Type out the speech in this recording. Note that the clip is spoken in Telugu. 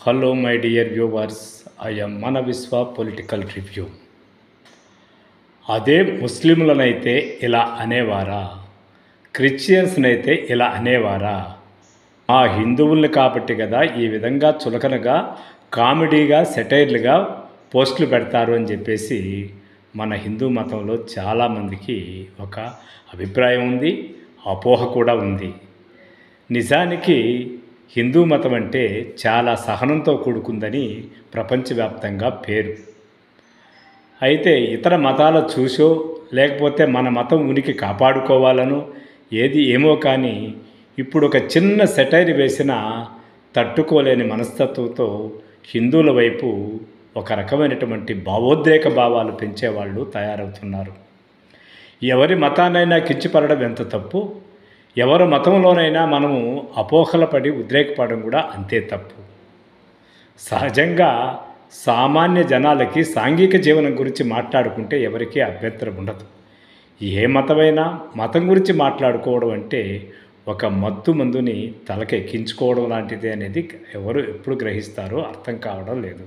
Hello, my dear viewers. I am Mana Viswa Political Review. అదే ముస్లింలనైతే ఇలా అనేవారా, క్రిస్టియన్స్నైతే ఇలా అనేవారా, మా హిందువుల్ని కాబట్టి కదా ఈ విధంగా చులకనగా కామెడీగా సెటైర్లుగా పోస్టులు పెడతారు అని చెప్పేసి మన హిందూ మతంలో చాలామందికి ఒక అభిప్రాయం ఉంది, అపోహ కూడా ఉంది. నిజానికి హిందూ మతం అంటే చాలా సహనంతో కూడుకుందని ప్రపంచవ్యాప్తంగా పేరు. అయితే ఇతర మతాల చూసో లేకపోతే మన మతం ఉనికి కాపాడుకోవాలనో ఏది ఏమో కానీ ఇప్పుడు ఒక చిన్న సెటైర్ వేసిన తట్టుకోలేని మనస్తత్వంతో హిందువుల వైపు ఒక రకమైనటువంటి భావోద్రేక భావాలు పెంచేవాళ్ళు తయారవుతున్నారు. ఎవరి మతాన్నైనా కించపరడం ఎంత తప్పు, ఎవరి మతంలోనైనా మనము అపోహల పడి ఉద్రేకపడడం కూడా అంతే తప్పు. సహజంగా సామాన్య జనాలకి సాంఘిక జీవనం గురించి మాట్లాడుకుంటే ఎవరికీ అభ్యంతరం ఉండదు. ఏ మతమైనా మతం గురించి మాట్లాడుకోవడం అంటే ఒక మత్తు మందుని తలకెక్కించుకోవడం లాంటిది అనేది ఎవరు ఎప్పుడు గ్రహిస్తారో అర్థం కావడం లేదు.